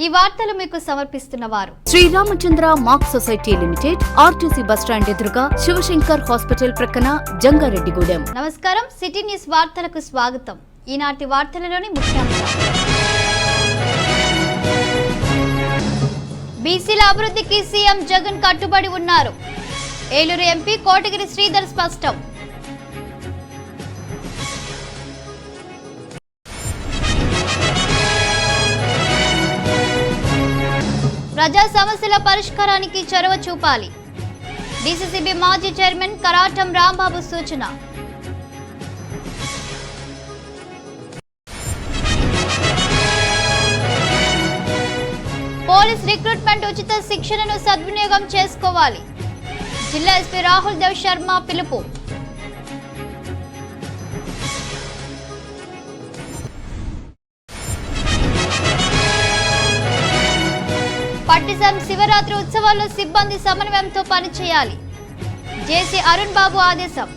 ఈ వార్తలు మీకు సమర్పిస్తున్నవారు శ్రీరామచంద్ర మాక్ సొసైటీ లిమిటెడ్, ఆర్టీసీ బస్టాండ్ ఎదురుగా, శివశంకర్ హాస్పిటల్ ప్రక్కన, జంగారెడ్డిగూడెం. నమస్కారం. సిటీ న్యూస్ వార్తలకు స్వాగతం. ఈనాటి వార్తలలోని ముఖ్యాంశాలు: బీసీల అభివృద్ధికి సీఎం జగన్ కట్టుబడి ఉన్నారు. ఏలూరు ఎంపీ కోటగిరి శ్రీధర్ స్పష్టం. ప్రజా సమస్యల పరిష్కారానికి చొరవ చూపాలి. డీసీసీబీ మాజీ చైర్మన్ కరాటం రాంబాబు సూచన. పోలీస్ రిక్రూట్మెంట్ ఉచిత శిక్షణను సద్వినియోగం చేసుకోవాలి. జిల్లా ఎస్పీ రాహుల్ దేవ్ శర్మ పిలుపు. పట్టిసం శివరాత్రి ఉత్సవాల్లో సిబ్బంది సమన్వయంతో పనిచేయాలి. జేసీ అరుణ్ బాబు ఆదేశం.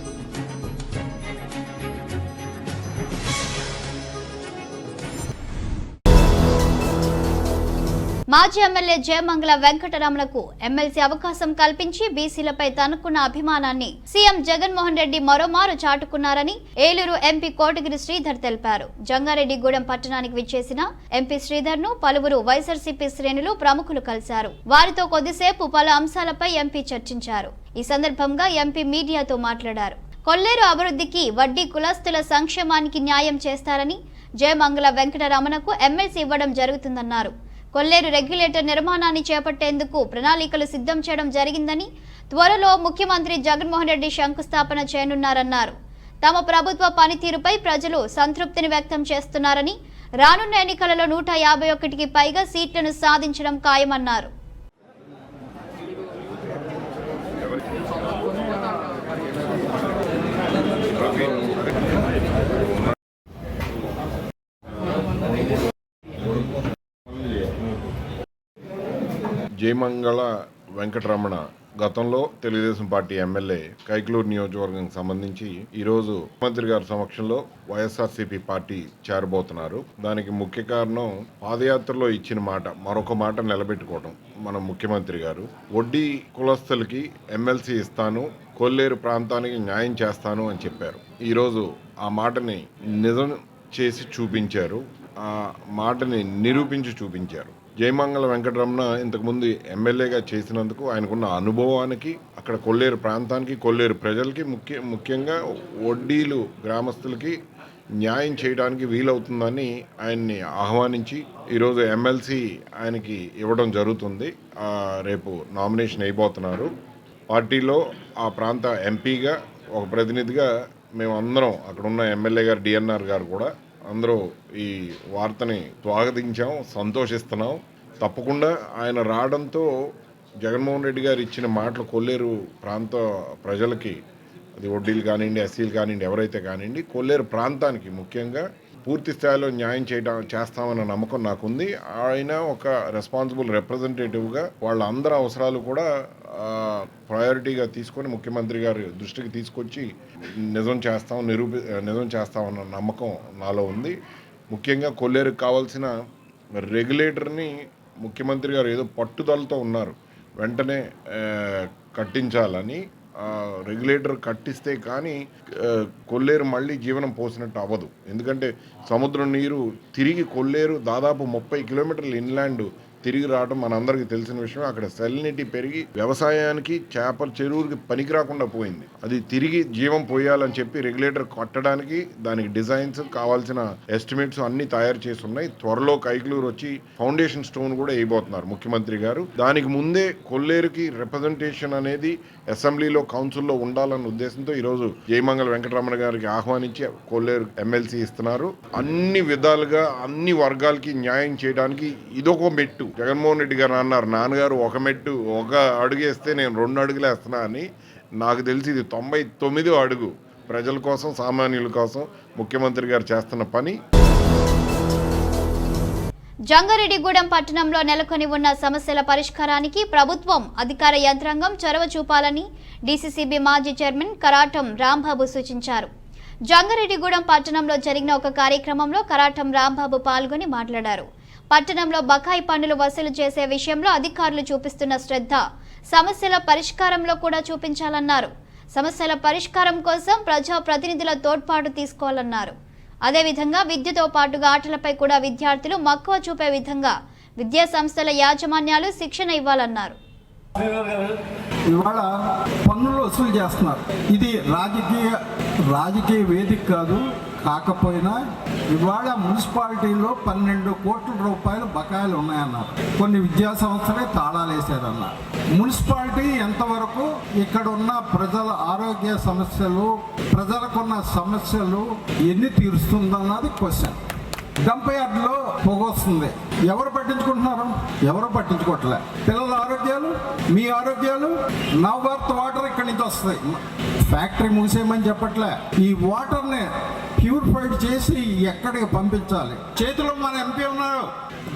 మాజీ ఎమ్మెల్యే జయమంగళ వెంకటరమణకు ఎమ్మెల్సీ అవకాశం కల్పించి బీసీలపై తనకున్న అభిమానాన్ని సీఎం జగన్మోహన్ రెడ్డి మరోమారు చాటుకున్నారని ఏలూరు ఎంపీ కోటగిరి శ్రీధర్ తెలిపారు. జంగారెడ్డిగూడెం పట్టణానికి విచ్చేసిన ఎంపీ శ్రీధర్ ను పలువురు వైఎస్ఆర్సీపీ శ్రేణులు ప్రముఖులు కలిశారు. వారితో కొద్దిసేపు పలు అంశాలపై ఎంపీ చర్చించారు. ఈ సందర్భంగా ఎంపీ మీడియాతో మాట్లాడారు. కొల్లేరు అభివృద్ధికి వడ్డీ కులస్తుల సంక్షేమానికి న్యాయం చేస్తారని జయమంగళ వెంకటరమణకు ఎమ్మెల్సీ ఇవ్వడం జరుగుతుందన్నారు. కొల్లేరు రెగ్యులేటర్ నిర్మాణాన్ని చేపట్టేందుకు ప్రణాళికలు సిద్ధం చేయడం జరిగిందని, త్వరలో ముఖ్యమంత్రి జగన్మోహన్ రెడ్డి శంకుస్థాపన చేయనున్నారన్నారు. తమ ప్రభుత్వ పనితీరుపై ప్రజలు సంతృప్తిని వ్యక్తం చేస్తున్నారని, రానున్న ఎన్నికలలో 151కి పైగా సీట్లను సాధించడం ఖాయమన్నారు. జయమంగళ వెంకటరమణ గతంలో తెలుగుదేశం పార్టీ ఎమ్మెల్యే కైకలూరు నియోజకవర్గానికి సంబంధించి ఈరోజు ముఖ్యమంత్రి గారి సమక్షంలో వైఎస్ఆర్సీపీ పార్టీ చేరబోతున్నారు. దానికి ముఖ్య కారణం పాదయాత్రలో ఇచ్చిన మాట మరొక మాట నిలబెట్టుకోవడం. మన ముఖ్యమంత్రి గారు వడ్డీ కులస్తులకి ఎమ్మెల్సీ ఇస్తాను, కొల్లేరు ప్రాంతానికి న్యాయం చేస్తాను అని చెప్పారు. ఈరోజు ఆ మాటని నిజం చేసి చూపించారు. ఆ మాటని నిరూపించి చూపించారు. జయమంగళ వెంకటరమణ ఇంతకుముందు ఎమ్మెల్యేగా చేసినందుకు ఆయనకున్న అనుభవానికి, అక్కడ కొల్లేరు ప్రాంతానికి, కొల్లేరు ప్రజలకి, ముఖ్యంగా వడ్డీలు గ్రామస్తులకి న్యాయం చేయడానికి వీలవుతుందని ఆయన్ని ఆహ్వానించి ఈరోజు ఎమ్మెల్సీ ఆయనకి ఇవ్వడం జరుగుతుంది. రేపు నామినేషన్ అయిపోతున్నారు. పార్టీలో ఆ ప్రాంత ఎంపీగా ఒక ప్రతినిధిగా మేమందరం, అక్కడున్న ఎమ్మెల్యే గారు డిఎన్ఆర్ గారు కూడా అందరూ ఈ వార్తని స్వాగతించాం, సంతోషిస్తున్నాం. తప్పకుండా ఆయన రావడంతో జగన్మోహన్ రెడ్డి గారు ఇచ్చిన మాటలు కొల్లేరు ప్రాంత ప్రజలకి, అది వడ్డీలు కానివ్వండి, ఎస్సీలు కానివ్వండి, ఎవరైతే కానివ్వండి, కొల్లేరు ప్రాంతానికి ముఖ్యంగా పూర్తి స్థాయిలో న్యాయం చేస్తామన్న నమ్మకం నాకుంది. ఆయన ఒక రెస్పాన్సిబుల్ రిప్రజెంటేటివ్గా వాళ్ళ అందరి అవసరాలు కూడా ప్రయారిటీగా తీసుకొని ముఖ్యమంత్రి గారి దృష్టికి తీసుకొచ్చి నిజం చేస్తామన్న నమ్మకం నాలో ఉంది. ముఖ్యంగా కొల్లేరుకు కావాల్సిన రెగ్యులేటర్ని ముఖ్యమంత్రి గారు ఏదో పట్టుదలతో ఉన్నారు, వెంటనే కట్టించాలని. రెగ్యులేటర్ కట్టిస్తే కానీ కొల్లేరు మళ్ళీ జీవనం పోసినట్టు అవ్వదు. ఎందుకంటే సముద్రం నీరు తిరిగి కొల్లేరు దాదాపు 30 కిలోమీటర్ల ఇన్లాండ్ తిరిగి రావడం మనందరికీ తెలిసిన విషయం. అక్కడ సెలినిటీ పెరిగి వ్యవసాయానికి, చేపల చెరువులకి పనికి రాకుండా పోయింది. అది తిరిగి జీవం పోయాలని చెప్పి రెగ్యులేటర్ కట్టడానికి దానికి డిజైన్స్, కావాల్సిన ఎస్టిమేట్స్ అన్ని తయారు చేసి ఉన్నాయి. త్వరలో కైకలూరు వచ్చి ఫౌండేషన్ స్టోన్ కూడా వేయబోతున్నారు ముఖ్యమంత్రి గారు. దానికి ముందే కొల్లేరుకి రిప్రజెంటేషన్ అనేది అసెంబ్లీలో, కౌన్సిల్లో ఉండాలన్న ఉద్దేశంతో ఈరోజు జయమంగళ వెంకటరమణ గారికి ఆహ్వానించి కొల్లేరు ఎమ్మెల్సీ ఇస్తున్నారు. అన్ని విధాలుగా అన్ని వర్గాలకి న్యాయం చేయడానికి ఇదొక మెట్టు. జగన్మోహన్ రెడ్డి గారు అన్నారు, నాన్నగారు ఒక అడుగు వేస్తే నేను 2 అడుగులు వేస్తున్నా అని. నాకు తెలిసి ఇది 99వ అడుగు. ప్రజల కోసం, సామాన్యుల కోసం ముఖ్యమంత్రి గారు చేస్తున్న పని. జంగారెడ్డిగూడెం పట్టణంలో నెలకొని ఉన్న సమస్యల పరిష్కారానికి ప్రభుత్వం, అధికార యంత్రాంగం చొరవ చూపాలని డీసీసీబీ మాజీ చైర్మన్ కరాటం రాంబాబు సూచించారు. జంగారెడ్డిగూడెం పట్టణంలో జరిగిన ఒక కార్యక్రమంలో కరాటం రాంబాబు పాల్గొని మాట్లాడారు. పట్టణంలో బకాయి పన్నులు వసూలు చేసే విషయంలో అధికారులు చూపిస్తున్న శ్రద్ధ సమస్యల పరిష్కారంలో కూడా చూపించాలన్నారు. సమస్యల పరిష్కారం కోసం ప్రజా ప్రతినిధుల తోడ్పాటు తీసుకోవాలన్నారు. అదేవిధంగా విద్యతో పాటుగా ఆటలపై కూడా విద్యార్థులు మక్కువ చూపే విధంగా విద్యా సంస్థల యాజమాన్యాలు శిక్షణ ఇవ్వాలన్నారు. ఇవాళ పన్నులు వసూలు చేస్తున్నారు. ఇది రాజకీయ వేదిక కాదు. కాకపోయినా ఇవాళ మున్సిపాలిటీలో 12 కోట్ల రూపాయలు బకాయిలు ఉన్నాయన్నారు. కొన్ని విద్యా సంస్థలే తాళాలు వేశారన్నారు. మున్సిపాలిటీ ఎంతవరకు ఇక్కడ ఉన్న ప్రజల ఆరోగ్య సమస్యలు, ప్రజలకున్న సమస్యలు ఎన్ని తీరుస్తుందన్నది క్వశ్చన్. డంప్ యార్డ్లో పొగ వస్తుంది. ఎవరు పట్టించుకుంటున్నారు? ఎవరు పట్టించుకోవట్లే. పిల్లల ఆరోగ్యాలు, మీ ఆరోగ్యాలు, నవభారత్ వాటర్ ఇక్కడి నుంచి వస్తాయి. ఫ్యాక్టరీ మూసేయమని చెప్పట్లే. ఈ వాటర్ని ప్యూరిఫైడ్ చేసి ఎక్కడికి పంపించాలి? చేతిలో మన ఎంపీ ఉన్నారు.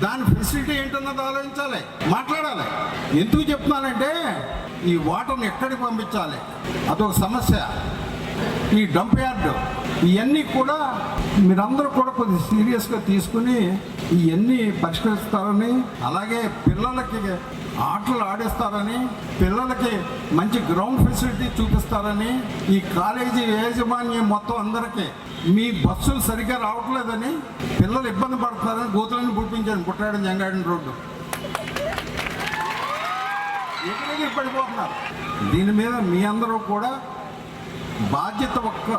దాని ఫెసిలిటీ ఏంటన్నది ఆలోచించాలి, మాట్లాడాలి. ఎందుకు చెప్తున్నానంటే ఈ వాటర్ని ఎక్కడికి పంపించాలి అదొక సమస్య. ఈ డంప్ యార్డ్ ఇవన్నీ కూడా మీరందరూ కూడా కొద్దిగా సీరియస్గా తీసుకుని ఇవన్నీ పరిష్కరిస్తారని, అలాగే పిల్లలకి ఆటలు ఆడిస్తారని, పిల్లలకి మంచి గ్రౌండ్ ఫెసిలిటీ చూపిస్తారని, ఈ కాలేజీ యాజమాన్యం మొత్తం అందరికీ మీ బస్సులు సరిగ్గా రావట్లేదని, పిల్లలు ఇబ్బంది పడతారని గోతులను పుట్టించాను. పుట్టాడు జంగాడిన రోడ్డు ఎక్కడికి పడిపోతున్నారు. దీని మీద మీ అందరూ కూడా బాధ్యత ఒక్క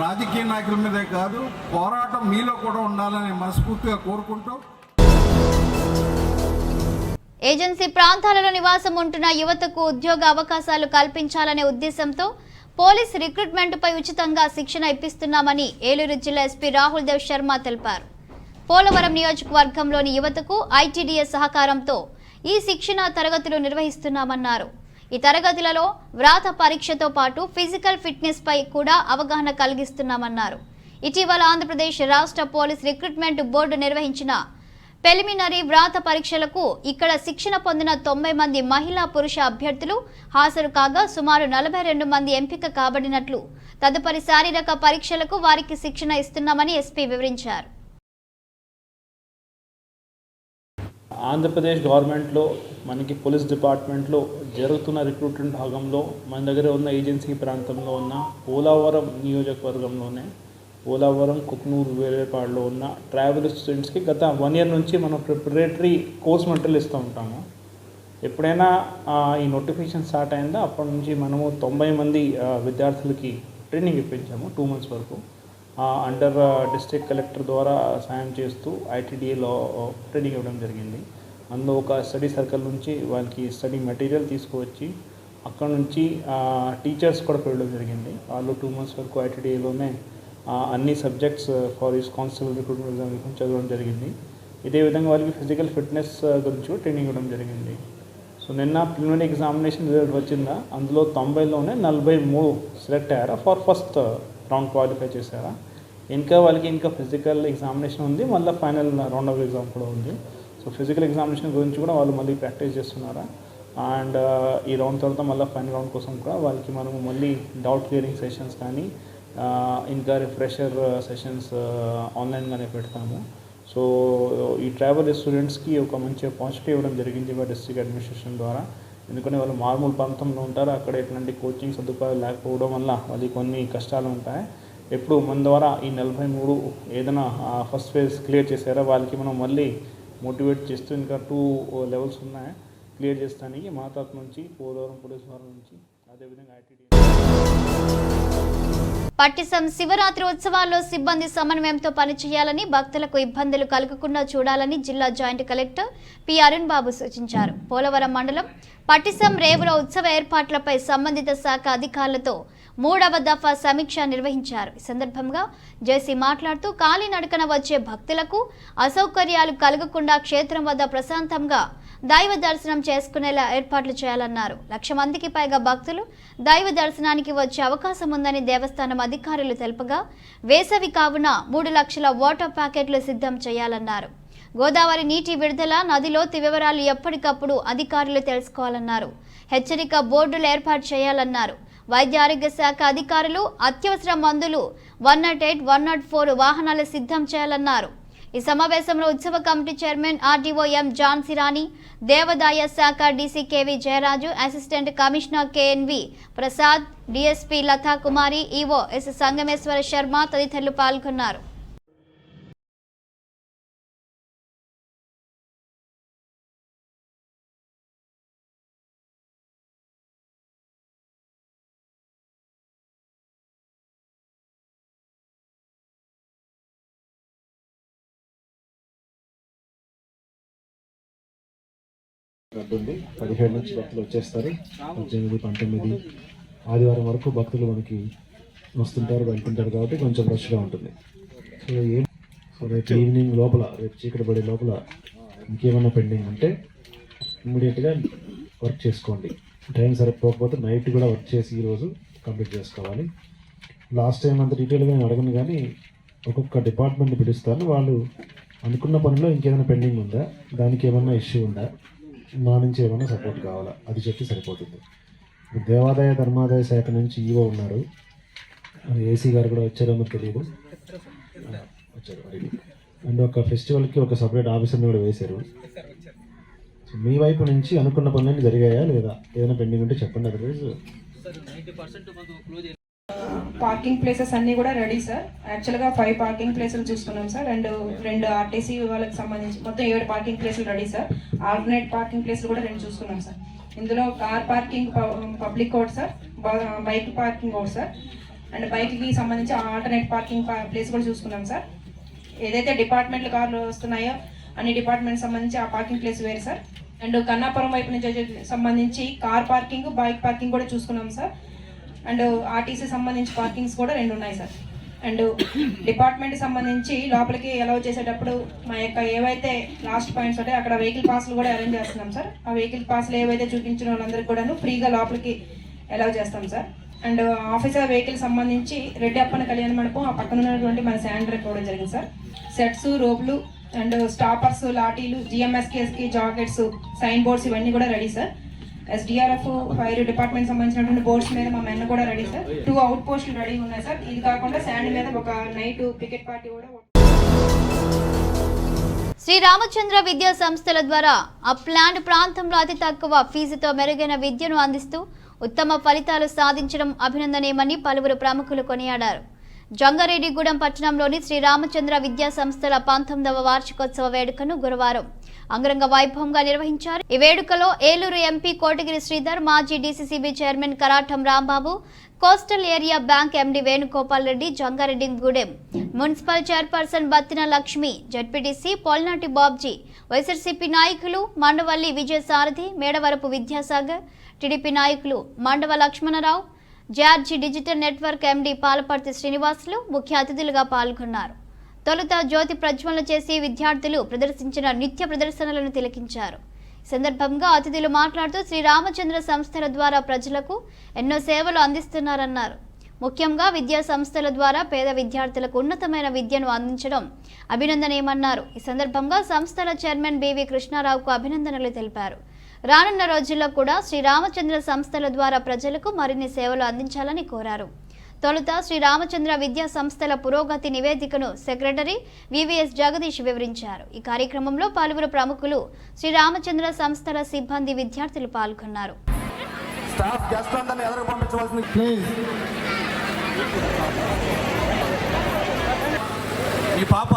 రాజకీయ నాయకుల మీదే కాదు, పోరాటం మీలో కూడా ఉండాలని మనస్ఫూర్తిగా కోరుకుంటూ, ఏజెన్సీ ప్రాంతాలలో నివాసం ఉంటున్న యువతకు ఉద్యోగ అవకాశాలు కల్పించాలనే ఉద్దేశంతో పోలీస్ రిక్రూట్మెంట్పై ఉచితంగా శిక్షణ ఇప్పిస్తున్నామని ఏలూరు జిల్లా ఎస్పీ రాహుల్ దేవ్ శర్మ తెలిపారు. పోలవరం నియోజకవర్గంలోని యువతకు ఐటీడీఎస్ సహకారంతో ఈ శిక్షణ తరగతులు నిర్వహిస్తున్నామన్నారు. ఈ తరగతులలో వ్రాత పరీక్షతో పాటు ఫిజికల్ ఫిట్నెస్ పై కూడా అవగాహన కలిగిస్తున్నామన్నారు. ఇటీవల ఆంధ్రప్రదేశ్ రాష్ట్ర పోలీస్ రిక్రూట్మెంట్ బోర్డు నిర్వహించిన ప్రిలిమినరీ వ్రాత పరీక్షలకు ఇక్కడ శిక్షణ పొందిన 90 మంది మహిళా పురుష అభ్యర్థులు హాజరు కాగా సుమారు 42 మంది ఎంపిక కాబడినట్లు, తదుపరి శారీరక పరీక్షలకు వారికి శిక్షణ ఇస్తున్నామని ఎస్పీ వివరించారు. ఆంధ్రప్రదేశ్ గవర్నమెంట్లో మనకి పోలీస్ డిపార్ట్మెంట్లో జరుగుతున్న రిక్రూట్మెంట్ భాగంలో మన దగ్గర ఉన్న ఏజెన్సీ ప్రాంతంలో ఉన్న పోలవరం నియోజకవర్గంలోనే పోలవరం, కుక్నూరు, వేరేపాడులో ఉన్న ట్రావెల్ స్టూడెంట్స్కి గత 1 year నుంచి మనం ప్రిపరేటరీ కోర్స్ మెటీరియల్ ఇస్తూ ఉంటాము. ఎప్పుడైనా ఈ నోటిఫికేషన్ స్టార్ట్ అయిందో అప్పటి నుంచి మనము 90 మంది విద్యార్థులకి ట్రైనింగ్ ఇప్పించాము 2 months వరకు. అండర్ డిస్ట్రిక్ట్ కలెక్టర్ ద్వారా సాయం చేస్తూ ఐటీడీఏలో ట్రైనింగ్ ఇవ్వడం జరిగింది. అందులో ఒక స్టడీ సర్కిల్ నుంచి వాళ్ళకి స్టడీ మెటీరియల్ తీసుకువచ్చి అక్కడ నుంచి టీచర్స్ కూడా పెట్టడం జరిగింది. వాళ్ళు 2 months వరకు ఐటీడీఏలోనే అన్ని subjects for is constable recruitment examination చదవడం జరిగింది. ఇదే విధంగా వాళ్ళకి ఫిజికల్ ఫిట్నెస్ గురించి కూడా ట్రైనింగ్ ఇవ్వడం జరిగింది. సో నిన్న ప్రిలిమినరీ ఎగ్జామినేషన్ రిజల్ట్ వచ్చిందా, అందులో 90లోనే 43 సెలెక్ట్ అయ్యారా, ఫర్ ఫస్ట్ రౌండ్ క్వాలిఫై చేశారా. ఇంకా వాళ్ళకి ఇంకా ఫిజికల్ ఎగ్జామినేషన్ ఉంది, మళ్ళీ ఫైనల్ రౌండ్ ఆఫ్ ఎగ్జామ్ కూడా ఉంది. సో ఫిజికల్ ఎగ్జామినేషన్ గురించి కూడా వాళ్ళు మళ్ళీ ప్రాక్టీస్ చేస్తున్నారా. అండ్ ఈ రౌండ్ తర్వాత మళ్ళీ ఫైనల్ రౌండ్ కోసం కూడా వాళ్ళకి మనము మళ్ళీ డౌట్ క్లియరింగ్ సెషన్స్ కానీ ఇంకా రిఫ్రెషర్ సెషన్స్ ఆన్లైన్గానే పెడతాము. సో ఈ ట్రావెల్ స్టూడెంట్స్కి ఒక మంచి ఆపర్చునిటీ ఇవ్వడం జరిగింది డిస్ట్రిక్ట్ అడ్మినిస్ట్రేషన్ ద్వారా. ఎందుకంటే వాళ్ళు మారుమూల ప్రాంతంలో ఉంటారు, అక్కడ ఎట్లాంటి కోచింగ్ సదుపాయాలు లేకపోవడం వల్ల వాళ్ళకి కొన్ని కష్టాలు ఉంటాయి. ఎప్పుడు మన ద్వారా ఈ 43 ఏదైనా ఫస్ట్ ఫేజ్ క్లియర్ చేశారో వాళ్ళకి మనం మళ్ళీ మోటివేట్ చేస్తూ ఇంకా 2 levels ఉన్నాయి క్లియర్ చేస్తానికి మా తరఫు నుంచి పోలవరం పోలీస్ వారి నుంచి అదేవిధంగా ఐటీడీ. పట్టిసం శివరాత్రి ఉత్సవాల్లో సిబ్బంది సమన్వయంతో పనిచేయాలని, భక్తులకు ఇబ్బందులు కలగకుండా చూడాలని జిల్లా జాయింట్ కలెక్టర్ పి అరుణ్ బాబు సూచించారు. పోలవరం మండలం పట్టిసం రేవుల ఉత్సవ ఏర్పాట్లపై సంబంధిత శాఖ అధికారులతో 3వ దఫా సమీక్ష నిర్వహించారు. ఈ సందర్భంగా జేసీ మాట్లాడుతూ కాలినడకన వచ్చే భక్తులకు అసౌకర్యాలు కలగకుండా క్షేత్రం వద్ద ప్రశాంతంగా దైవ దర్శనం చేసుకునేలా ఏర్పాట్లు చేయాలన్నారు. 1,00,000 మందికి పైగా భక్తులు దైవ దర్శనానికి వచ్చే అవకాశం ఉందని దేవస్థానం అధికారులు తెలుపగా వేసవి కావున 3 లక్షల వాటర్ ప్యాకెట్లు సిద్ధం చేయాలన్నారు. గోదావరి నీటి విడుదల, నది లోతు వివరాలు ఎప్పటికప్పుడు అధికారులు తెలుసుకోవాలన్నారు. హెచ్చరిక బోర్డులు ఏర్పాటు చేయాలన్నారు. వైద్య ఆరోగ్య శాఖ అధికారులు అత్యవసర మందులు 108, 104 వాహనాలు సిద్ధం చేయాలన్నారు. ఈ సమావేశంలో ఉత్సవ committee chairman RDO M Jhansi Rani, దేవాదాయ శాఖ DC KV Jayaraju, assistant commissioner KNV Prasad, DSP Latha Kumari, EO S Sangameswara Sharma తదితరులు పాల్గొన్నారు. ఉంటుంది 17 నుంచి భక్తులు వచ్చేస్తారు. 18, 19 ఆదివారం వరకు భక్తులు మనకి వస్తుంటారు, వెళ్తుంటారు కాబట్టి కొంచెం రష్గా ఉంటుంది. సో రేపు ఈవినింగ్ లోపల, రేపు చీకటి పడే లోపల ఇంకేమైనా పెండింగ్ ఉంటే ఇమ్మీడియట్గా వర్క్ చేసుకోండి. టైం సరిపోకపోతే నైట్ కూడా వర్క్ చేసి ఈరోజు కంప్లీట్ చేసుకోవాలి. లాస్ట్ టైం అంత డీటెయిల్గా నేను అడగను, కానీ ఒక్కొక్క డిపార్ట్మెంట్ పిలుస్తాను. వాళ్ళు అనుకున్న పనిలో ఇంకేమైనా పెండింగ్ ఉందా, దానికి ఏమన్నా ఇష్యూ ఉందా, మా నుంచి ఏమైనా సపోర్ట్ కావాలా, అది చెప్పి సరిపోతుంది. దేవాదాయ ధర్మాదాయ శాఖ నుంచి ఈవో ఉన్నారు, ఏసీ గారు కూడా వచ్చారేమో తెలియదు, వచ్చారు. అండ్ ఒక ఫెస్టివల్కి ఒక సపరేట్ ఆఫీసర్ని కూడా వేశారు. మీ వైపు నుంచి అనుకున్న పనులన్నీ జరిగాయా లేదా, ఏదైనా పెండింగ్ ఉంటే చెప్పండి. అదర్వైజ్ పార్కింగ్ ప్లేసెస్ అన్నీ కూడా రెడీ సార్. యాక్చువల్గా 5 పార్కింగ్ ప్లేసులు చూసుకున్నాం సార్. అండ్ 2 ఆర్టీసీ వాళ్ళకి సంబంధించి మొత్తం 7 పార్కింగ్ ప్లేసులు రెడీ సార్. ఆల్టర్నేట్ పార్కింగ్ ప్లేసులు కూడా 2 చూసుకున్నాం సార్. ఇందులో కార్ పార్కింగ్ పబ్లిక్ ఒకటి సార్, బైక్ పార్కింగ్ ఒకటి సార్. అండ్ బైక్కి సంబంధించి ఆల్టర్నేట్ పార్కింగ్ ప్లేస్ కూడా చూసుకున్నాం సార్. ఏదైతే డిపార్ట్మెంట్ కార్లు వస్తున్నాయో అన్ని డిపార్ట్మెంట్ సంబంధించి ఆ పార్కింగ్ ప్లేస్ వేరు సార్. అండ్ కన్నాపురం వైపు నుంచి సంబంధించి కార్ పార్కింగ్, బైక్ పార్కింగ్ కూడా చూసుకున్నాం సార్. అండ్ ఆర్టీసీ సంబంధించి పార్కింగ్స్ కూడా 2 ఉన్నాయి సార్. అండ్ డిపార్ట్మెంట్ సంబంధించి లోపలికి అలౌ చేసేటప్పుడు మా యొక్క ఏవైతే లాస్ట్ పాయింట్స్ ఉంటాయో అక్కడ వెహికల్ పాస్లు కూడా అరేంజ్ చేస్తున్నాం సార్. ఆ వెహికల్ పాస్లు ఏవైతే చూపించిన వాళ్ళందరికీ కూడాను ఫ్రీగా లోపలికి అలౌ చేస్తాం సార్. అండ్ ఆఫీసర్ వెహికల్ సంబంధించి రెడ్డి అప్పన కళ్యాణ మండపం ఆ పక్కన ఉన్నటువంటి మన శాండర్ కూడా జరిగింది సార్. సెట్స్, రోపులు అండ్ స్టాపర్స్, లాఠీలు, జిఎంఎస్కేఎస్కి జాకెట్స్, సైన్ బోర్డ్స్ ఇవన్నీ కూడా ready sir. SDRF, fire department సంబంధించినటువంటి బోర్డ్స్ మీద మా మెన్ కూడా రెడీ సార్. 2 అవుట్ పోస్టులు రెడీ ఉన్నాయి సార్. ఇది కాకుండా శాండ్ మీద ఒక నైట్ పికెట్ పార్టీ కూడా. శ్రీ రామచంద్ర విద్యా సంస్థల ద్వారా అప్లాండ్ ప్రాంతంలో అతి తక్కువ ఫీజుతో మెరుగైన విద్యను అందిస్తూ ఉత్తమ ఫలితాలు సాధించడం అభినందనీయమని పలువురు ప్రముఖులు కొనియాడారు. జంగారెడ్డిగూడెం పట్టణంలోని శ్రీ రామచంద్ర విద్యా సంస్థల 19వ వార్షికోత్సవ వేడుకను గురువారం అంగరంగ వైభవంగా నిర్వహించారు. ఈ వేడుకలో ఏలూరు ఎంపీ కోటగిరి శ్రీధర్, మాజీ DCCB chairman Karatam Rambabu, coastal area bank MD Venugopal Reddy, Jangareddygudem municipal chairperson Battina Lakshmi, ZPTC Polnati Babji, YSRCP నాయకులు మండవల్లి విజయసారథి, మేడవరపు విద్యాసాగర్, టీడీపీ నాయకులు Mandava Lakshmanarao, George digital network MD Palaparthi Srinivasulu ముఖ్య అతిథులుగా పాల్గొన్నారు. తొలుత జ్యోతి ప్రజ్వలన చేసి విద్యార్థులు ప్రదర్శించిన నృత్య ప్రదర్శనలను తిలకించారు. ఈ సందర్భంగా అతిథులు మాట్లాడుతూ శ్రీ రామచంద్ర సంస్థల ద్వారా ప్రజలకు ఎన్నో సేవలు అందిస్తున్నారన్నారు. ముఖ్యంగా విద్యా సంస్థల ద్వారా పేద విద్యార్థులకు ఉన్నతమైన విద్యను అందించడం అభినందనీయమన్నారు. ఈ సందర్భంగా సంస్థల చైర్మన్ బివి కృష్ణారావుకు అభినందనలు తెలిపారు. రానున్న రోజుల్లో కూడా శ్రీ రామచంద్ర సంస్థల ద్వారా ప్రజలకు మరిన్ని సేవలు అందించాలని కోరారు. తొలుత శ్రీ రామచంద్ర విద్యా సంస్థల పురోగతి నివేదికను సెక్రటరీ వివిఎస్ జగదీష్ వివరించారు. ఈ కార్యక్రమంలో పలువురు ప్రముఖులు, శ్రీ రామచంద్ర సంస్థల సిబ్బంది, విద్యార్థులు పాల్గొన్నారు. ఈ పాప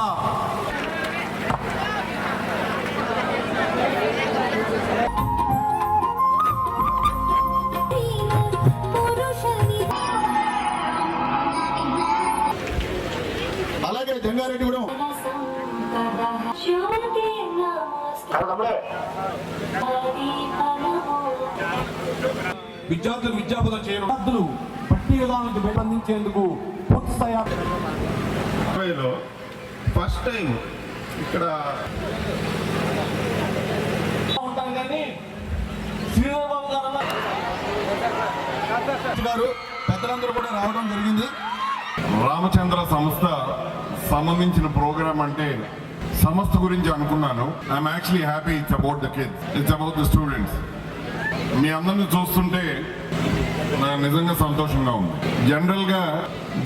అలాగే జంగారెడ్డి కూడా విద్యార్థులు విద్యాబోధన చేయడం, విద్యార్థులు పట్టి విధానానికి అందించేందుకు పూర్తి స్థాయిలో ఫస్ట్ టైం ఇక్కడ ఉంటాం. కానీ శ్రీధర్బాబు గారు పెద్దలందరూ కూడా రావడం జరిగింది. రామచంద్ర సంస్థ సంబంధించిన ప్రోగ్రామ్ అంటే సంస్థ గురించి అనుకున్నాను. I'm actually happy. It's about the kids, it's about the students. మీ అందరిని చూస్తుంటే నాకు నిజంగా సంతోషంగా ఉంది. జనరల్ గా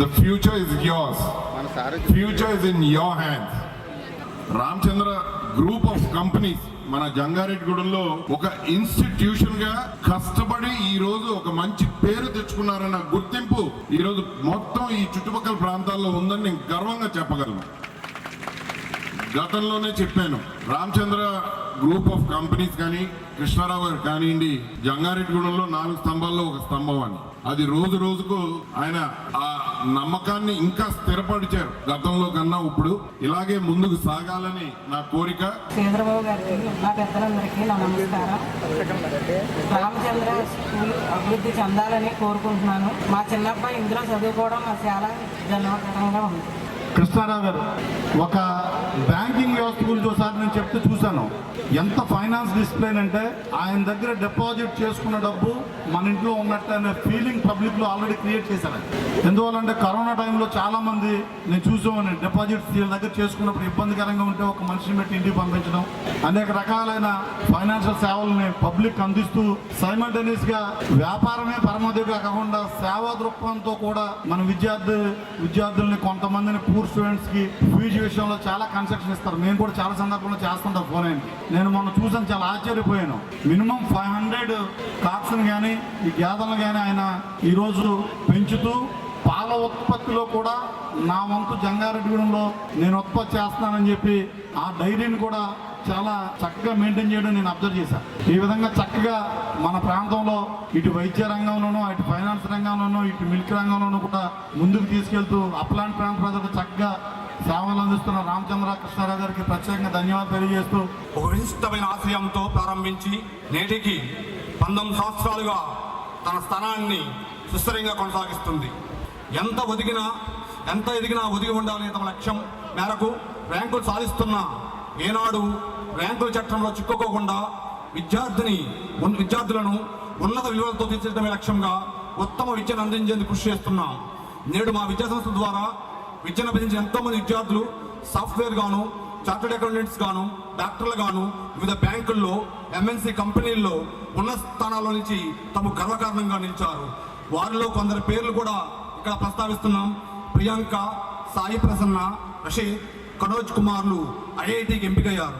the future is yours, future is in your hands. Ramachandra group of companies మన జంగారెడ్డిగూడెంలో ఒక ఇన్స్టిట్యూషన్ గా కష్టపడి ఈ రోజు ఒక మంచి పేరు తెచ్చుకున్నారన్న గుర్తింపు ఈ రోజు మొత్తం ఈ చుట్టుపక్కల ప్రాంతాల్లో ఉందని నేను గర్వంగా చెప్పగలను. గతంలోనే చెప్పాను, రామచంద్ర గ్రూప్ ఆఫ్ కంపెనీస్ కానీ కృష్ణారావు గారు కానివ్వండి, జంగారెడ్డిగూడెంలో 4 స్తంభాల్లో ఒక స్తంభం అని. అది రోజు రోజుకు ఆయన ఆ నమ్మకాన్ని ఇంకా స్థిరపరిచారు. గతంలో కన్నా ఇప్పుడు ఇలాగే ముందుకు సాగాలని నా కోరిక. చంద్రబాబు గారికి, నా పెద్దలందరికీ నా నమస్కారం. రామచంద్ర స్కూల్ అభివృద్ధి చెందాలని కోరుకుంటున్నాను. మా చిన్నబ్బాయి ఇందులో చదువుకోవడం నాకు చాలా జన్మకరంగా ఉంది. కృష్ణారావు గారు ఒక బ్యాంకింగ్ వ్యవస్థ గురించి ఒకసారి నేను చెప్తే చూశాను. ఎంత ఫైనాన్స్ డిసిప్లిన్ అంటే ఆయన దగ్గర డిపాజిట్ చేసుకున్న డబ్బు మన ఇంట్లో ఉన్నట్టు అనే ఫీలింగ్ పబ్లిక్లో ఆల్రెడీ క్రియేట్ చేశారు. ఎందువల్లంటే కరోనా టైంలో చాలామంది నేను చూసామని డిపాజిట్స్ వీళ్ళ దగ్గర చేసుకున్నప్పుడు ఇబ్బందికరంగా ఉంటే ఒక మనిషిని పెట్టి ఇంటికి పంపించడం, అనేక రకాలైన ఫైనాన్షియల్ సేవల్ని పబ్లిక్ అందిస్తూ సైమల్టేనియస్గా వ్యాపారమే పరమావధిగా కాకుండా సేవా దృక్పథంతో కూడా మన విద్యార్థుల్ని కొంతమందిని స్టూడెంట్స్ కి ఫీజు విషయంలో చాలా కన్సెషన్ ఇస్తారు. మేము కూడా చాలా సందర్భంలో చేస్తుంటాం. ఫోన్ అయింది, నేను మొన్న చూసాను, చాలా ఆశ్చర్యపోయాను. మినిమం 500 కార్డ్స్ని కానీ ఈ గేదెలను కానీ ఆయన ఈరోజు పెంచుతూ పాల ఉత్పత్తిలో కూడా నా వంతు జంగారెడ్డిగూడెంలో నేను ఉత్పత్తి చేస్తున్నానని చెప్పి ఆ డైరీని కూడా చాలా చక్కగా మెయింటైన్ చేయడం నేను అబ్జర్వ్ చేశాను. ఈ విధంగా చక్కగా మన ప్రాంతంలో ఇటు వైద్య రంగంలోనూ, ఇటు ఫైనాన్స్ రంగంలోనూ, ఇటు మిల్క్ రంగంలోనూ కూడా ముందుకు తీసుకెళ్తూ అప్లాంటి ప్రాంత ప్రజలకు చక్కగా సేవలు అందిస్తున్న రామచంద్ర కృష్ణారావు గారికి ప్రత్యేకంగా ధన్యవాదాలు తెలియజేస్తూ, ఒక విశిష్టమైన ఆశయంతో ప్రారంభించి నేటికి 19 సంవత్సరాలుగా తన స్థానాన్ని సుస్థిరంగా కొనసాగిస్తుంది. ఎంత ఎదిగినా ఒదిగి ఉండాలనే తమ లక్ష్యం మేరకు ర్యాంకులు సాధిస్తున్న ఏనాడు ర్యాంకుల చట్టంలో చిక్కుకోకుండా విద్యార్థులను ఉన్నత విలువలతో తీర్చిదిద్దడమే లక్ష్యంగా ఉత్తమ విద్యను అందించేందుకు కృషి చేస్తున్నాం. నేడు మా విద్యా సంస్థల ద్వారా విద్యను అభ్యసించిన ఎంతోమంది విద్యార్థులు సాఫ్ట్వేర్ గాను, చార్టెడ్ అకౌంటెంట్స్ గాను, డాక్టర్లు గాను, వివిధ బ్యాంకుల్లో, ఎంఎన్సీ కంపెనీల్లో ఉన్న స్థానాల్లో నుంచి తమ గర్వకారణంగా నిలిచారు. వారిలో కొందరి పేర్లు కూడా ఇక్కడ ప్రస్తావిస్తున్నాం. ప్రియాంక, సాయి ప్రసన్న, రషీద్, కనోజ్ కుమార్లు ఐఐటికి ఎంపికయ్యారు.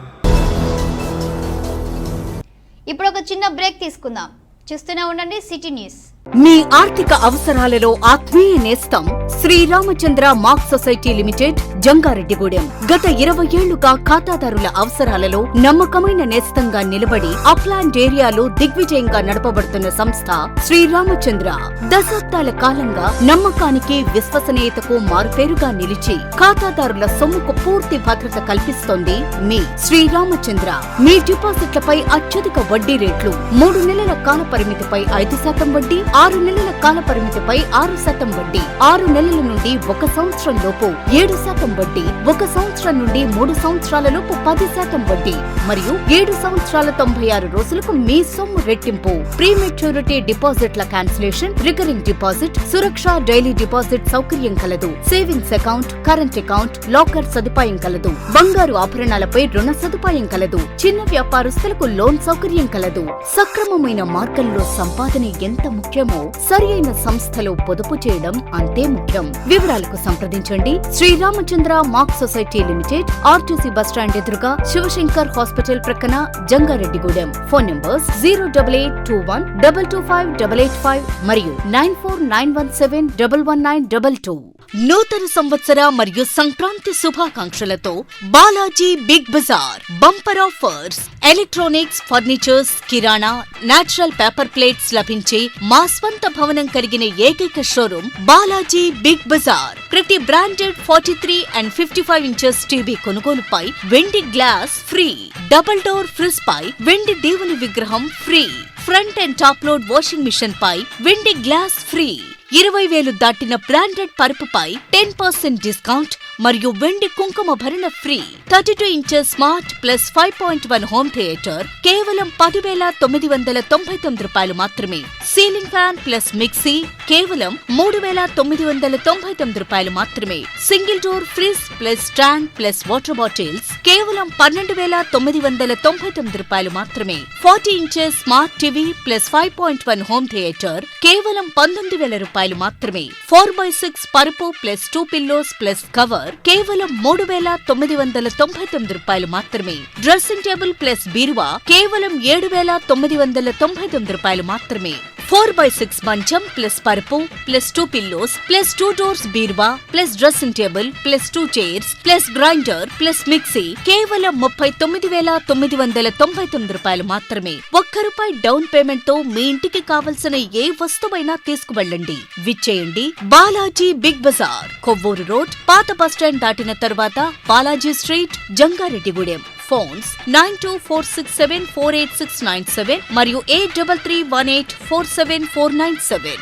ఇప్పుడు ఒక చిన్న బ్రేక్ తీసుకుందాం. చూస్తూనే ఉండండి సిటీ న్యూస్. మీ ఆర్థిక అవసరాలలో ఆత్మీయ నేస్తం Sriramachandra mark society limited, Jangareddygudem. గత 20 ఏళ్లుగా ఖాతాదారుల అవసరాలలో నమ్మకమైన నేస్తంగా నిలబడి అప్లాండ్ ఏరియాలో దిగ్విజయంగా నడపబడుతున్న సంస్థ శ్రీరామచంద్ర. దశాబ్దాల కాలంగా నమ్మకానికి, విశ్వసనీయతకు మారుపేరుగా నిలిచి ఖాతాదారుల సొమ్ముకు పూర్తి భద్రత కల్పిస్తోంది మీ శ్రీరామచంద్ర. మీ డిపాజిట్లపై అత్యధిక వడ్డీ రేట్లు, 3 నెలల కాల పరిమితిపై 5% వడ్డీ, 6 నెలల కాల పరిమితిపై 6% వడ్డీ, 6 నెలల నుండి 1 సంవత్సరం లోపు 7% వడ్డీ, 1 సంవత్సరం నుండి 3 సంవత్సరాల లోపు 10% వడ్డీ మరియు 7 సంవత్సరాల 96 రోజులకు మీ సొమ్ము రెట్టింపు. ప్రీమెచ్యూరిటీ డిపాజిట్ల క్యాన్సిలేషన్, రికరింగ్ డిపాజిట్, సురక్ష డైలీ డిపాజిట్ సౌకర్యం కలదు. Savings account, current account, locker సదుపాయం కలదు. బంగారు ఆభరణాలపై రుణ సదుపాయం కలదు. చిన్న వ్యాపారస్తులకు లోన్ సౌకర్యం కలదు. సక్రమమైన మార్గంలో సంపాదన ఎంత ముఖ్యమో సరియైన సంస్థలో పొదుపు చేయడం అంతే ముఖ్యం. వివరాలకు సంప్రదించండి Sriramachandra mark society limited, RTC bus stand ఎదురుగా, శివశంకర్ హాస్పిటల్ ప్రక్కన, జంగారెడ్డిగూడెం. ఫోన్ నంబర్స్ 08821 225 885 మరియు 949171 11922. నూతన సంవత్సర మరియు సంక్రాంతి శుభాకాంక్షలతో Balaji Big Bazaar bumper offers. Electronics, furnitures, కిరాణా, నేచురల్ పేపర్ ప్లేట్స్ లభించే మా స్వంత భవనం కలిగిన ఏకైక షోరూం బాలాజీ బిగ్ బజార్. ప్రతి బ్రాండెడ్ 43 and 55 ఇంచెస్ టీవీ కొనుగోలుపై వెండి glass free. Double door fridge పై వెండి దేవుని విగ్రహం free. Front and top load washing machine పై వెండి గ్లాస్ ఫ్రీ. 20,000 దాటిన బ్రాండెడ్ పరుపుపై 10% డిస్కౌంట్ మరియు వెండి కుంకుమ భరణ free. 32 inches smart plus 5.1 home theatre కేవలం 10,999 రూపాయలు మాత్రమే. సీలింగ్ ఫ్యాన్ ప్లస్ మిక్సీ కేవలం 3,999 రూపాయలు మాత్రమే. Single door fridge plus stand plus water bottles కేవలం 12,999 రూపాయలు మాత్రమే. 40 inches smart TV plus 5.1 home theatre కేవలం 19,000 రూపాయలు మాత్రమే. 4x6 పరుపు plus 2 pillows plus cover offer కేవలం 3,999 రూపాయలు మాత్రమే. డ్రెస్సింగ్ టేబుల్ ప్లస్ బీరువా కేవలం 7,999 రూపాయలు మాత్రమే. 4x6 మంచం ప్లస్ పరుపు ప్లస్ 2 పిల్లోస్ ప్లస్ 2 డోర్స్ బీరువా plus dressing table plus 2 chairs plus grinder plus mixie కేవలం 39,999 రూపాయలు మాత్రమే. ₹1 డౌన్ పేమెంట్ తో మీ ఇంటికి కావలసిన ఏ వస్తువైనా తీసుకువెళ్ళండి. విచ్చేయండి బాలాజీ బిగ్ బజార్, కొవ్వూరు రోడ్, పాత బస్టాండ్ దాటిన తర్వాత బాలాజీ స్ట్రీట్, జంగారెడ్డిగూడెం. ఫోన్స్ 9246748697 మరియు 8331847497.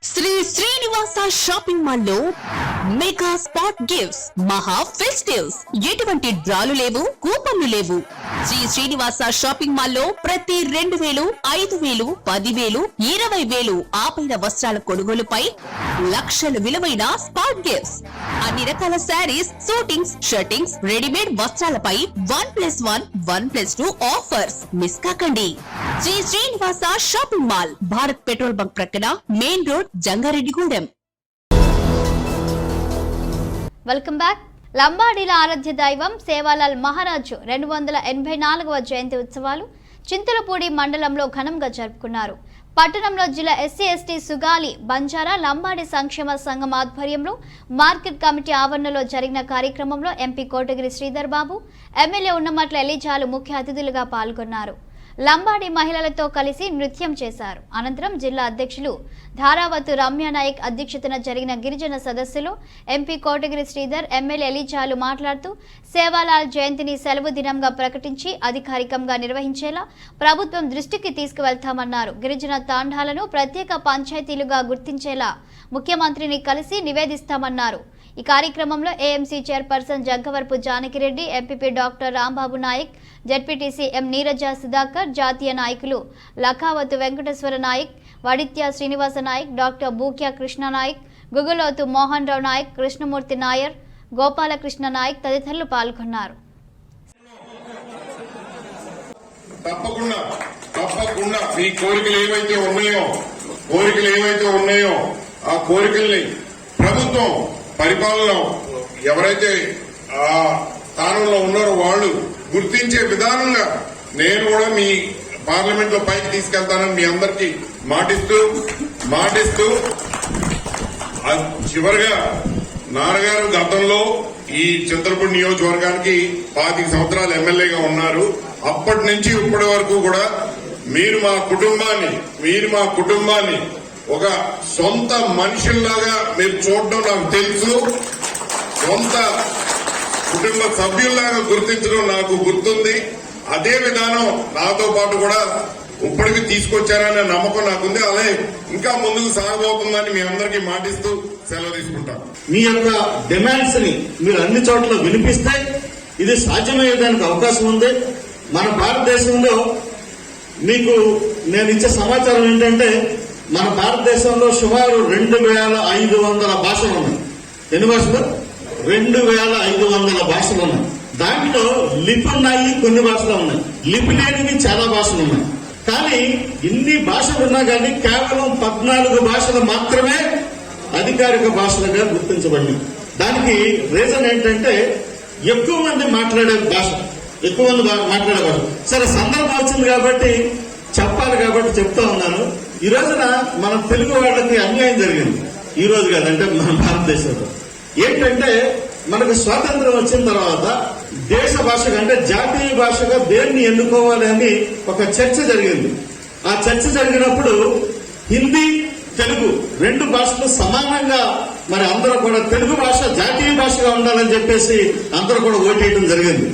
శ్రీ శ్రీనివాస షాపింగ్ మాల్ లో మెగా స్పాట్ గిఫ్ట్స్, మహా ఫెస్టివ్స్. ఎటువంటి డ్రాలు లేవు, కూపన్లు లేవు. శ్రీ శ్రీనివాస షాపింగ్ మాల్ లో ప్రతి 2,000, 5,000, 10,000, 20,000 ఆపైన వస్త్రాల కొనుగోలుపై లక్షల విలువైన స్పాట్ గిఫ్ట్స్. అన్ని రకాల శారీస్, సూటింగ్స్, షర్టింగ్స్, రెడీమేడ్ వస్త్రాలపై 1+1, 1+2 ఆఫర్స్ మిస్ కాకండి. Sri Srinivasa shopping mall, Bharat petrol bunk ప్రక్కన, main road, Jangareddygudem. Welcome back. లంబాడీల ఆరాధ్య దైవం సేవాలాల్ మహారాజు 284వ జయంతి ఉత్సవాలు చింతలపూడి మండలంలో ఘనంగా జరుపుకున్నారు. పట్టణంలో జిల్లా ఎస్సీ ఎస్టీ సుగాలి బంజారా లంబాడి సంక్షేమ సంఘం ఆధ్వర్యంలో మార్కెట్ కమిటీ ఆవరణలో జరిగిన కార్యక్రమంలో ఎంపీ కోటగిరి శ్రీధర్ బాబు, ఎమ్మెల్యే ఉన్నమట్ల ఎలీజాలు ముఖ్య అతిథులుగా పాల్గొన్నారు. లంబాడి మహిళలతో కలిసి నృత్యం చేశారు. అనంతరం జిల్లా అధ్యక్షులు ధారావతు రమ్యానాయక్ అధ్యక్షతన జరిగిన గిరిజన సదస్సులో ఎంపీ కోటగిరి శ్రీధర్, ఎమ్మెల్యే ఎలీజాలు మాట్లాడుతూ సేవాలాల్ జయంతిని సెలవు దినంగా ప్రకటించి అధికారికంగా నిర్వహించేలా ప్రభుత్వం దృష్టికి తీసుకువెళ్తామన్నారు. గిరిజన తాండాలను ప్రత్యేక పంచాయతీలుగా గుర్తించేలా ముఖ్యమంత్రిని కలిసి నివేదిస్తామన్నారు. ఈ కార్యక్రమంలో AMC chairperson Jaggavarapu Janakireddy, MPP doctor Rambabu Naik, ZPTC M Neeraja Sudhakar, జాతీయ నాయకులు లఖావతు వెంకటేశ్వర నాయక్, వడిత్య శ్రీనివాస నాయక్, డాక్టర్ బూక్యా కృష్ణ నాయక్, గుగులోతు మోహన్ రావు నాయక్, కృష్ణమూర్తి నాయర్, గోపాలకృష్ణ నాయక్ తదితరులు పాల్గొన్నారు. తప్పకుండా మీ కోరికలు ఏవైతే ఉన్నాయో ఆ కోరికల్ని ప్రభుత్వం పరిపాలనలో ఎవరైతే ఆ స్థానంలో ఉన్నారో వాళ్ళు గుర్తించే విధానంగా నేను కూడా మీ పార్లమెంట్ లో పైకి తీసుకెళ్తానని మీ అందరికీ మాటిస్తూ చివరిగా నాన్నగారు గతంలో ఈ చింతలపూడి నియోజకవర్గానికి 25 సంవత్సరాలు ఎమ్మెల్యేగా ఉన్నారు. అప్పటి నుంచి ఇప్పటి వరకు కూడా మీరు మా కుటుంబాన్ని ఒక సొంత మనుషుల్లాగా మీరు చూడడం నాకు తెలుసు. సొంత కుటుంబ సభ్యుల్లాగా గుర్తించడం నాకు గుర్తుంది. అదే విధానం నాతో పాటు కూడా ఇప్పటికి తీసుకొచ్చారనే నమ్మకం నాకుంది. అలాగే ఇంకా ముందుకు సాగబోతుందని మీ అందరికీ మాటిస్తూ సెలవు తీసుకుంటాను. మీ యొక్క డిమాండ్స్ ని మీరు అన్ని చోట్ల వినిపిస్తే ఇది సాధ్యమయ్యేదానికి అవకాశం ఉంది. మన భారతదేశంలో మీకు నేను ఇచ్చే సమాచారం ఏంటంటే మన భారతదేశంలో సుమారు 2,500 భాషలు ఉన్నాయి. ఎన్ని భాషలు? 2,500 భాషలు ఉన్నాయి. దాంట్లో లిపి ఉన్నాయి, కొన్ని భాషలు ఉన్నాయి. లిపి లేనివి చాలా భాషలు ఉన్నాయి. కానీ ఇన్ని భాషలు ఉన్నా కానీ కేవలం 14 భాషలు మాత్రమే అధికారిక భాషలుగా గుర్తించబడింది. దానికి రీజన్ ఏంటంటే ఎక్కువ మంది మాట్లాడే భాష. సరే, సందర్భం వచ్చింది కాబట్టి చెప్పాలి కాబట్టి చెప్తా ఉన్నాను. ఈ రోజున మన తెలుగు వాళ్ళకి అన్యాయం జరిగింది. ఈ రోజు కాదంటే మన భారతదేశంలో ఏంటంటే మనకు స్వాతంత్రం వచ్చిన తర్వాత దేశ భాష కంటే జాతీయ భాషగా దేన్ని ఎన్నుకోవాలి అని ఒక చర్చ జరిగింది. ఆ చర్చ జరిగినప్పుడు హిందీ, తెలుగు 2 భాషలు సమానంగా మరి అందరూ కూడా తెలుగు భాష జాతీయ భాషగా ఉండాలని చెప్పేసి అందరూ కూడా ఓటేయడం జరిగింది.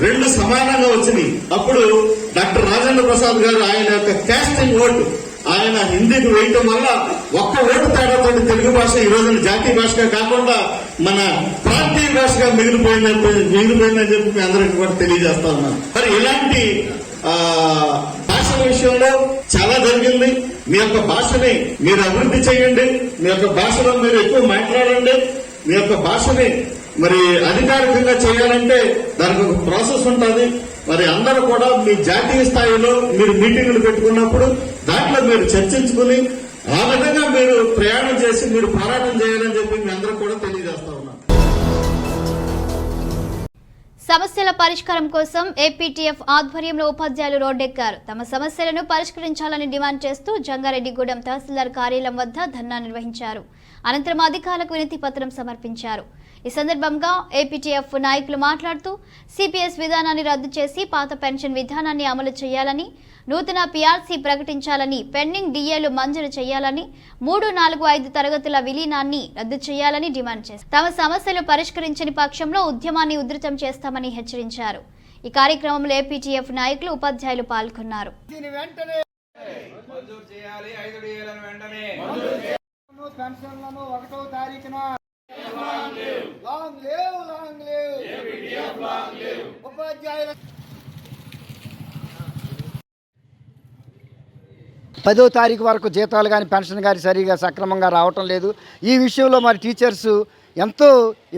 2 సమానంగా వచ్చినాయి. అప్పుడు డాక్టర్ రాజేంద్ర ప్రసాద్ గారు ఆయన యొక్క కాస్టింగ్ ఓటు ఆయన హిందీకి వేయటం వల్ల ఒక్క ఓటు తేడాతో తెలుగు భాష ఈ రోజున జాతీయ భాషగా కాకుండా మన ప్రాంతీయ భాషగా మిగిలిపోయిందని చెప్పి మీ అందరికీ కూడా తెలియజేస్తా ఉన్నాను. మరి ఇలాంటి భాషల విషయంలో చాలా జరిగింది. మీ యొక్క భాషని మీరు అభివృద్ధి చేయండి. మీ యొక్క భాషలో మీరు ఎక్కువ మాట్లాడండి. మీ యొక్క భాషని మరి అధికారికంగా చేయాలంటే దానికి ఒక ప్రాసెస్ ఉంటుంది. మరి అందరూ కూడా మీ జాతీయ స్థాయిలో మీరు మీటింగులు పెట్టుకున్నప్పుడు దాంట్లో మీరు చర్చించుకుని ఆ విధంగా మీరు ప్రయాణం చేసి మీరు పోరాటం చేయాలని చెప్పి మీ అందరూ కూడా తెలియజేస్తా ఉన్నాను. సమస్యల పరిష్కారం కోసం ఏపీటీఎఫ్ ఆధ్వర్యంలో ఉపాధ్యాయులు రోడ్డెక్కారు. తమ సమస్యలను పరిష్కరించాలని డిమాండ్ చేస్తూ జంగారెడ్డిగూడెం తహసీల్దార్ కార్యాలయం వద్ద ధర్నా నిర్వహించారు. అనంతరం అధికారులకు వినతి పత్రం సమర్పించారు. ఈ సందర్భంగా ఏపీటీఎఫ్ నాయకులు మాట్లాడుతూ సిపిఎస్ విధానాన్ని రద్దు చేసి పాత పెన్షన్ విధానాన్ని అమలు చేయాలని, నూతన పీఆర్సీ ప్రకటించాలని, పెండింగ్ డిఏలు మంజూరు చేయాలని, 3, 4, 5 తరగతుల విలీనాన్ని రద్దు చేయాలని డిమాండ్ చేశారు. తమ సమస్యలు పరిష్కరించని పక్షంలో ఉద్యమాన్ని ఉధృతం చేస్తామని హెచ్చరించారు. ఈ కార్యక్రమంలో ఏపీటీఎఫ్ నాయకులు, ఉపాధ్యాయులు పాల్గొన్నారు. పెన్షన్లను 1వ తారీఖున లాంగ్ లివ్ ఉపాధ్యాయుల 10వ తారీఖు వరకు జీతాలు కానీ పెన్షన్ కానీ సరిగా సక్రమంగా రావటం లేదు. ఈ విషయంలో మరి టీచర్స్ ఎంతో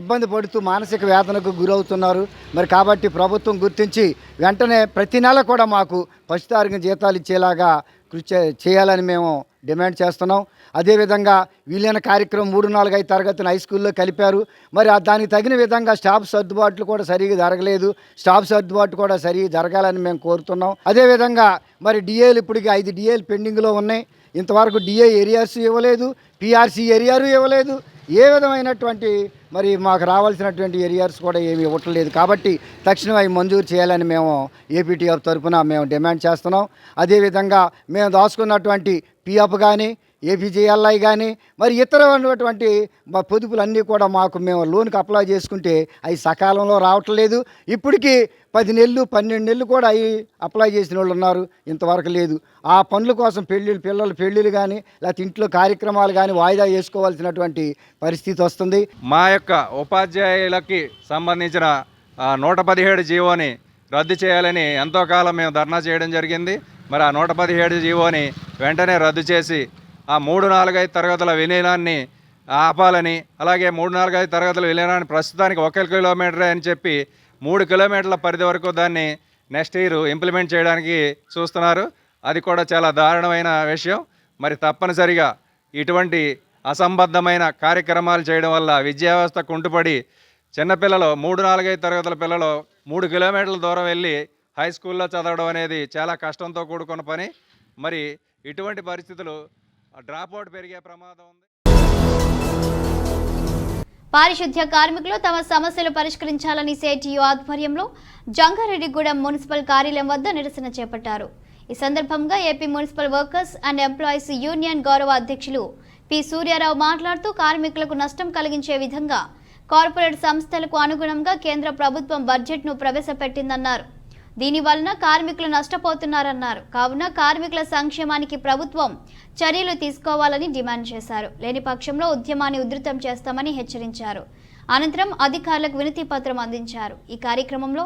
ఇబ్బంది పడుతూ మానసిక వేదనకు గురవుతున్నారు. మరి కాబట్టి ప్రభుత్వం గుర్తించి వెంటనే ప్రతి నెల కూడా మాకు 10వ తారీఖున జీతాలు ఇచ్చేలాగా కృషి చేయాలని మేము డిమాండ్ చేస్తున్నాం. అదేవిధంగా విలీన కార్యక్రమం 3, 4, 5 తరగతిని హై స్కూల్లో కలిపారు. మరి దానికి తగిన విధంగా స్టాఫ్ సర్దుబాట్లు కూడా సరిగా జరగలేదు. స్టాఫ్ సర్దుబాటు కూడా సరిగా జరగాలని మేము కోరుతున్నాం. అదేవిధంగా మరి డిఏలు ఇప్పటికి 5 డిఏలు పెండింగ్లో ఉన్నాయి. ఇంతవరకు డిఏ ఏరియాస్ ఇవ్వలేదు, పిఆర్సీ ఏరియాలు ఇవ్వలేదు. ఏ విధమైనటువంటి మరి మాకు రావాల్సినటువంటి ఏరియాస్ కూడా ఏమి ఇవ్వట్లేదు. కాబట్టి తక్షణం అవి మంజూరు చేయాలని మేము ఏపీటీఎఫ్ తరఫున మేము డిమాండ్ చేస్తున్నాం. అదేవిధంగా మేము దాచుకున్నటువంటి పిఎఫ్ కానీ, ఏపీజీఎల్ఐ కానీ మరి ఇతర ఉన్నటువంటి పొదుపులన్నీ కూడా మేము లోన్కి అప్లై చేసుకుంటే అవి సకాలంలో రావట్లేదు. ఇప్పటికీ 10 నెలలు 12 నెలలు కూడా అవి అప్లై చేసిన వాళ్ళు ఉన్నారు, ఇంతవరకు లేదు. ఆ పనుల కోసం పిల్లల పెళ్ళిళ్ళు కానీ లేకపోతే ఇంట్లో కార్యక్రమాలు కానీ వాయిదా వేసుకోవాల్సినటువంటి పరిస్థితి వస్తుంది. మా యొక్క ఉపాధ్యాయులకి సంబంధించిన 117 జీవోని రద్దు చేయాలని ఎంతో కాలం మేము ధర్నా చేయడం జరిగింది. మరి ఆ 117 జీవోని వెంటనే రద్దు చేసి ఆ 3, 4, 5 తరగతుల విలీనాన్ని ఆపాలని, అలాగే 3, 4, 5 తరగతుల విలీనాన్ని ప్రస్తుతానికి 1 కిలోమీటరే అని చెప్పి 3 కిలోమీటర్ల పరిధి వరకు దాన్ని నెక్స్ట్ ఇయర్ ఇంప్లిమెంట్ చేయడానికి చూస్తున్నారు. అది కూడా చాలా దారుణమైన విషయం. మరి తప్పనిసరిగా ఇటువంటి అసంబద్ధమైన కార్యక్రమాలు చేయడం వల్ల విద్యా వ్యవస్థ కుంటుపడి చిన్నపిల్లలు 3, 4, 5 తరగతుల పిల్లలు 3 కిలోమీటర్ల దూరం వెళ్ళి హై స్కూల్లో చదవడం అనేది చాలా కష్టంతో కూడుకున్న పని. మరి ఇటువంటి పరిస్థితులు డ్రాప్ అవుట్ పెరిగే ప్రమాదం ఉంది. పారిశుద్ధ్య కార్మికులు తమ సమస్యలు పరిష్కరించాలని సిఐటియు ఆధ్వర్యంలో జంగారెడ్డిగూడెం మున్సిపల్ కార్యాలయం వద్ద నిరసన చేపట్టారు. ఈ సందర్భంగా AP municipal workers and employees union గౌరవ అధ్యక్షులు పి సూర్యారావు మాట్లాడుతూ కార్మికులకు నష్టం కలిగించే విధంగా కార్పొరేట్ సంస్థలకు అనుగుణంగా కేంద్ర ప్రభుత్వం బడ్జెట్ను ప్రవేశపెట్టిందన్నారు. దీనివలన కార్మికులు నష్టపోతున్నారన్నారు. కావున కార్మికుల సంక్షేమానికి ప్రభుత్వం చర్యలు తీసుకోవాలని డిమాండ్ చేశారు. లేని పక్షంలో ఉద్యమాన్ని ఉధృతం చేస్తామని హెచ్చరించారు. అనంతరం అధికారులకు వినతి పత్రం అందించారు. ఈ కార్యక్రమంలో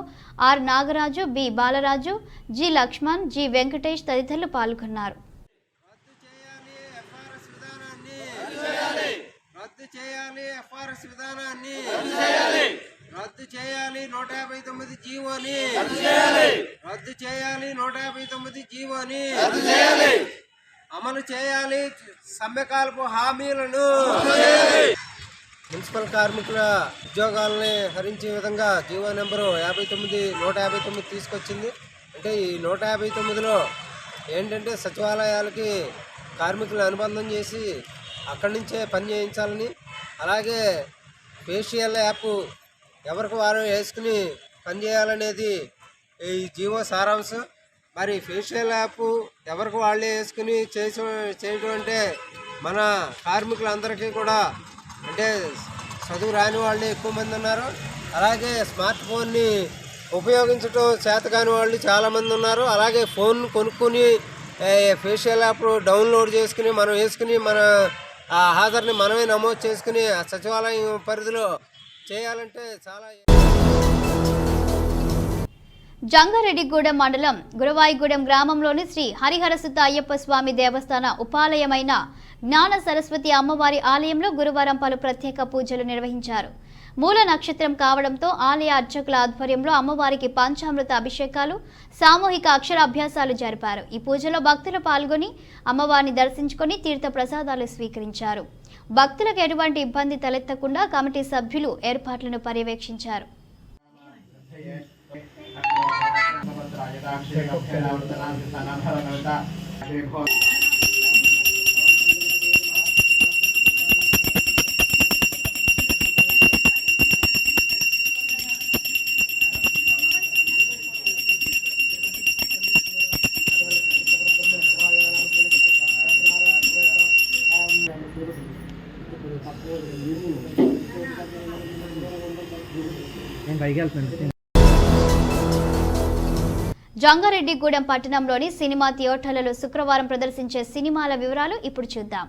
R Nagaraju, B Balaraju, G Lakshman, G Venkatesh తదితరులు పాల్గొన్నారు. రద్దు చేయాలి ఎఫ్ఆర్ఎస్ విధానాన్ని, రద్దు చేయాలి 159 జీవోని, రద్దు చేయాలి 159 జీవోని, అమలు చేయాలి సమ్మెకాలపు హామీలను. మున్సిపల్ కార్మికుల ఉద్యోగాలని హరించే విధంగా జీవో నెంబరు 159 తీసుకొచ్చింది. అంటే ఈ 159లో ఏంటంటే సచివాలయాలకి కార్మికులను అనుబంధం చేసి అక్కడి నుంచే పని చేయించాలని, అలాగే ఫేషియల్ యాప్ ఎవరికి వారు వేసుకుని పనిచేయాలనేది ఈ జీవో సారాంశం. మరి ఫేషియల్ యాప్ ఎవరికి వాళ్ళే వేసుకుని చేయడం అంటే మన కార్మికులందరికీ కూడా అంటే చదువు రాని వాళ్ళే ఎక్కువ మంది ఉన్నారు. అలాగే స్మార్ట్ ఫోన్ని ఉపయోగించడం చేతకాని వాళ్ళు చాలామంది ఉన్నారు. అలాగే ఫోన్ కొనుక్కొని ఫేషియల్ యాప్ డౌన్లోడ్ చేసుకుని మనం వేసుకుని మన ఆ హాజరుని మనమే నమోదు చేసుకుని సచివాలయం పరిధిలో చేయాలంటే చాలా. జంగారెడ్డిగూడెం మండలం గురవాయిగూడెం గ్రామంలోని శ్రీ హరిహరసుత అయ్యప్ప స్వామి దేవస్థాన ఉపాలయమైన జ్ఞాన సరస్వతి అమ్మవారి ఆలయంలో గురువారం పలు ప్రత్యేక పూజలు నిర్వహించారు. మూల నక్షత్రం కావడంతో ఆలయ అర్చకుల ఆధ్వర్యంలో అమ్మవారికి పంచామృత అభిషేకాలు, సామూహిక అక్షరాభ్యాసాలు జరిపారు. ఈ పూజలో భక్తులు పాల్గొని అమ్మవారిని దర్శించుకొని తీర్థ ప్రసాదాలు స్వీకరించారు. భక్తులకు ఎటువంటి ఇబ్బంది తలెత్తకుండా కమిటీ సభ్యులు ఏర్పాట్లను పర్యవేక్షించారు. జంగారెడ్డిగూడెం పట్టణంలోని సినిమా థియేటర్లలో శుక్రవారం ప్రదర్శించే సినిమాల వివరాలు ఇప్పుడు చూద్దాం.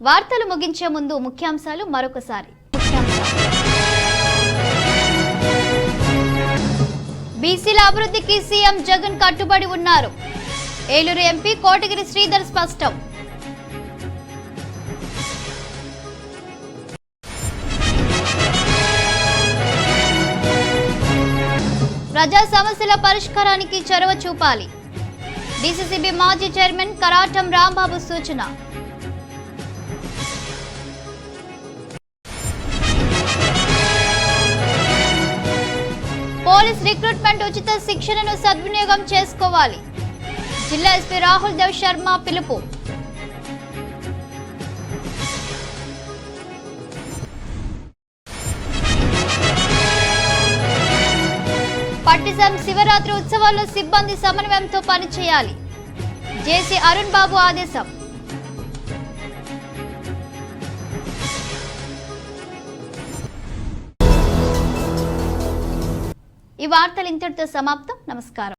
వార్తలు ముగించే ముందు ముఖ్యాంశాలు మరొకసారి. బీసీల అభివృద్ధికి సీఎం జగన్ కట్టుబడి ఉన్నారు. ఏలూరు ఎంపీ కోటగిరి శ్రీధర్ స్పష్టం. ప్రజా సమస్యల పరిష్కారానికి చొరవ చూపాలి. డీసీసీబీ మాజీ చైర్మన్ కరాటం రాంబాబు సూచన. పోలీస్ రిక్రూట్మెంట్ ఉచిత శిక్షణను సద్వినియోగం చేసుకోవాలి. జిల్లా ఎస్పీ రాహుల్ దేవ్ శర్మ పిలుపు. పట్టిసీమ శివరాత్రి ఉత్సవాల్లో సిబ్బంది సమన్వయంతో పనిచేయాలి. జేసీ అరుణ్ బాబు ఆదేశం. ఈ వార్తలు ఇంతటితో సమాప్తం. నమస్కారం.